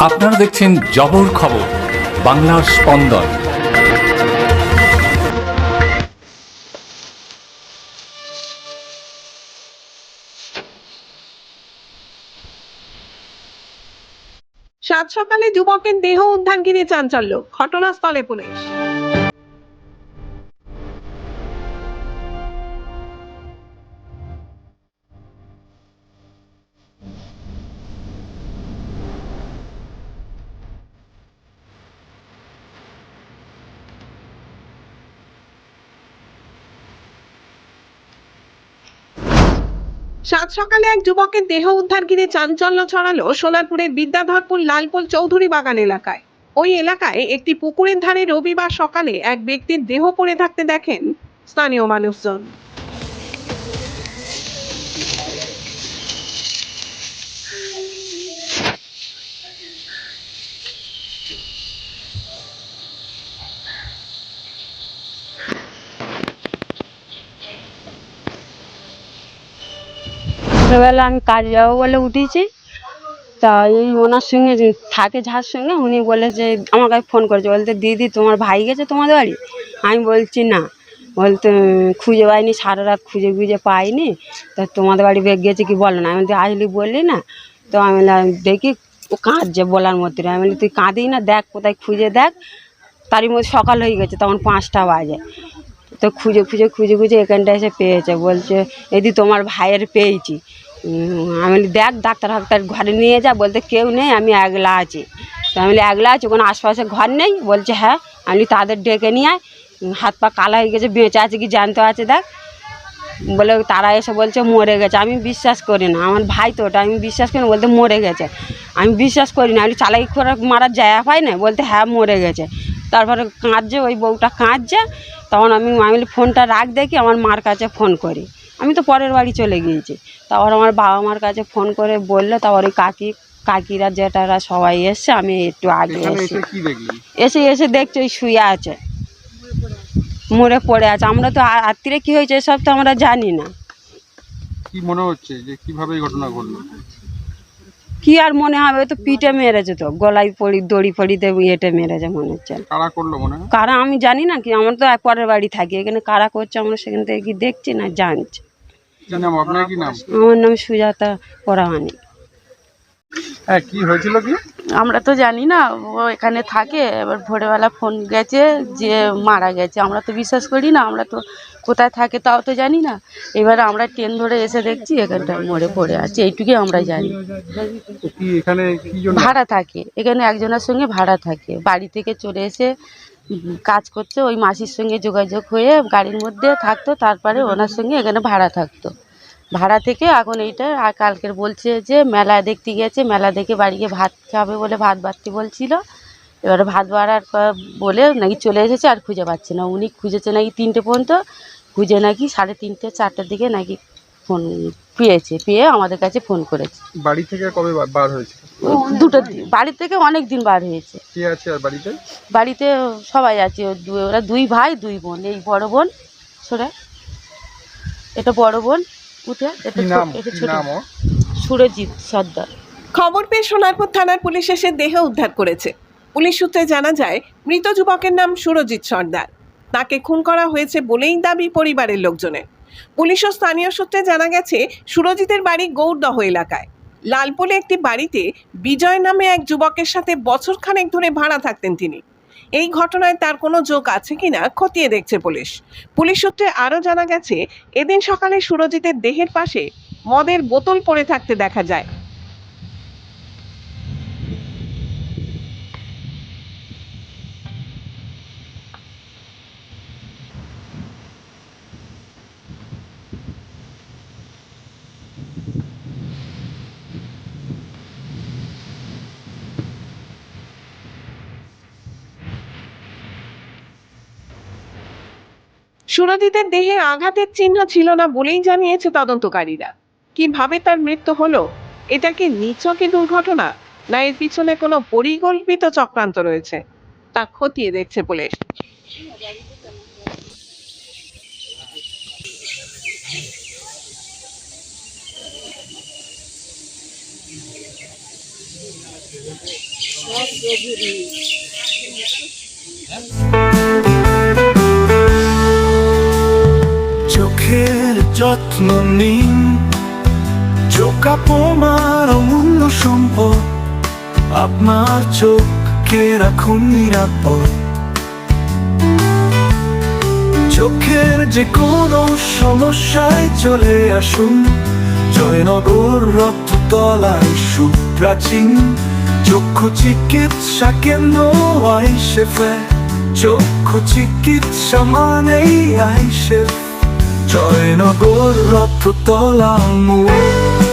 আপনারা দেখছেন জবর খবর, বাংলার স্পন্দন। সাত সকালে যুবকের দেহ উদ্ধার ঘিরে চাঞ্চল্য, ঘটনাস্থলে পুলিশ। সাত সকালে এক যুবকের দেহ উদ্ধার ঘিরে চাঞ্চল্য ছড়ালো সোনারপুরের বিদ্যাধরপুর লালপোল চৌধুরী বাগান এলাকায়। ওই এলাকায় একটি পুকুরের ধারে রবিবার সকালে এক ব্যক্তির দেহ পড়ে থাকতে দেখেন স্থানীয় মানুষজন। ছোটবেলা আমি কাজ যাবো বলে উঠেছি, তা এই ওনার সঙ্গে যে থাকে যার সঙ্গে উনি বলে যে আমার কাছে ফোন করেছে, বলতে দিদি তোমার ভাই গেছে তোমাদের বাড়ি। আমি বলছি না, বলতে খুঁজে পাইনি, সারা রাত খুঁজে খুঁজে পাইনি, তা তোমাদের বাড়ি বেগ গেছে কি বলো না। আমি বলছি আসলি বললি না, তো আমি দেখি ও কাঁদছে বলার মধ্যে। আমি বলি তুই কাঁদিস না, দেখ কোথায় খুঁজে দেখ। তারই মধ্যে সকাল হয়ে গেছে, তখন 5টা বাজে। তো খুঁজে খুঁজে খুঁজে খুঁজে এখানটা এসে পেয়েছে, বলছে এদি তোমার ভাইয়ের পেয়েছি। আমি বলি দেখ ডাক্তার ঘরে নিয়ে যা, বলতে কেউ নেই, আমি একলা আছি। তো আমি বলি একলা আছি, কোনো আশপাশে ঘর নেই? বলছে হ্যাঁ। আমি তাদের ডেকে নিয়ে আয়, হাত পা কালা হয়ে গেছে, বেঁচে আছে কি জানতে আছে দেখ। বলে তারা এসে বলছে মরে গেছে। আমি বিশ্বাস করি না, আমার ভাই তো ওটা, আমি বিশ্বাস করি না। বলতে মরে গেছে, আমি বিশ্বাস করি না। আমি চালাই করে মারার জায়গা পাই না, বলতে হ্যাঁ মরে গেছে। তারপরে কাঁদছে, ওই বউটা কাঁদছে। তখন আমি বলি ফোনটা রাখ, দেখি আমার মার কাছে ফোন করি। আমি তো পরের বাড়ি চলে গিয়েছি। তারপর আমার বাবা মার কাছে ফোন করে বললো, তারপর ওই কাকিরা জেঠারা সবাই এসছে। আমি একটু আগে এসে এসে দেখছি ওই শুয়ে আছে, মরে পড়ে আছে। আমরা তো রাত্রিরে কি হয়েছে এসব তো আমরা জানি না। কি মনে হচ্ছে যে কিভাবে এই ঘটনা ঘটলো? কি আর মনে হবে, তো পিঠে মেরেছে, তো গলায় দড়ি ফড়িতে ইয়েটে মেরেছে মনে হচ্ছে। কারা করলো মনে হয়? কারা আমি জানি না, কি আমরা তো পরের বাড়ি থাকি, এখানে কারা করছে আমরা সেখান থেকে কি দেখছি না জানছি। কি নাম আপনার? কি নাম? আমার নাম সুজাতা পরামানিক। হ্যাঁ, কি হয়েছিল কি? আমরা তো জানি না, ও এখানে থাকে। এবার ভোরবেলা ফোন গেছে যে মারা গেছে। আমরা তো বিশ্বাস করি না, আমরা তো কোথায় থাকে তাও তো জানি না। এবার আমরা ট্রেন ধরে এসে দেখছি এখানটা মরে পড়ে আছে, এইটুকুই আমরা জানি। কি এখানে কি জন্য ভাড়া থাকে, এখানে একজনের সঙ্গে ভাড়া থাকে, বাড়ি থেকে চলে এসে কাজ করছে। ওই মাসির সঙ্গে যোগাযোগ হয়ে গাড়ির মধ্যে থাকতো, তারপরে ওনার সঙ্গে এখানে ভাড়া থাকতো। ভাড়া থেকে এখন এইটা আর কালকের বলছে যে মেলা দেখতে গেছে, মেলা দেখে বাড়ি গিয়ে ভাত খাবে বলে ভাত বাড়তে বলছিল। এবারে ভাত বাড়ার বলে নাকি চলে এসেছে, আর খুঁজে পাচ্ছে না। উনি খুঁজেছে নাকি 3টে পর্যন্ত, খুঁজে নাকি 3:30 4টার দিকে নাকি ফোন পেয়ে আমাদের কাছে ফোন করেছে। বাড়ি থেকে কবে বার হয়েছে? দুটোর দিন, বাড়ি থেকে অনেক দিন বার হয়েছে। কে আছে আর বাড়িতে? বাড়িতে সবাই আছে, ওরা 2 ভাই 2 বোন। এই বড় বোন ছোট, এটা বড় বোন উঠে, এটা ছোট। সুরজিৎ সর্দার। খবর পেয়ে সোনারপুর থানার পুলিশ এসে দেহ উদ্ধার করেছে। পুলিশ সূত্রে জানা যায়, মৃত যুবকের নাম সুরজিৎ সর্দার। তাকে খুন করা হয়েছে বলেই দাবি পরিবারের লোকজনের। পুলিশ ও স্থানীয় সূত্রে জানা গেছে, সুরজিতের বাড়ি গৌরদহ এলাকায়। লালপোলে একটি বাড়িতে বিজয় নামে এক যুবকের সাথে বছরখানেক ধরে ভাড়া থাকতেন তিনি। এই ঘটনায় তার কোনো যোগ আছে কিনা খতিয়ে দেখছে পুলিশ। পুলিশ সূত্রে আরও জানা গেছে, এদিন সকালে সুরজিতের দেহের পাশে মদের বোতল পড়ে থাকতে দেখা যায়। সুরজিতের দেহে আঘাতের চিহ্ন ছিল না বলেই জানিয়েছে তদন্তকারীরা। কিভাবে তার মৃত্যু হলো, এটা কি নিছকই দুর্ঘটনা, না এর পিছনে কোনো পরিকল্পিত চক্রান্ত রয়েছে, তা খতিয়ে দেখছে পুলিশ। চোখের যত্ন নিন, চোখ আপনার অমূল্য সম্পদ, আপনার চোখকে রাখুন নিরাপদ। চোখের যে কোনো সমস্যায় চলে আসুন, জয়নগর রক্ততলায় সুপ্রাচীন চক্ষু চিকিৎসা কেন্দ্র আইসেফে। চক্ষু চিকিৎসা মানেই আইসেফ, জয়নগর রক্ততলা মোড়।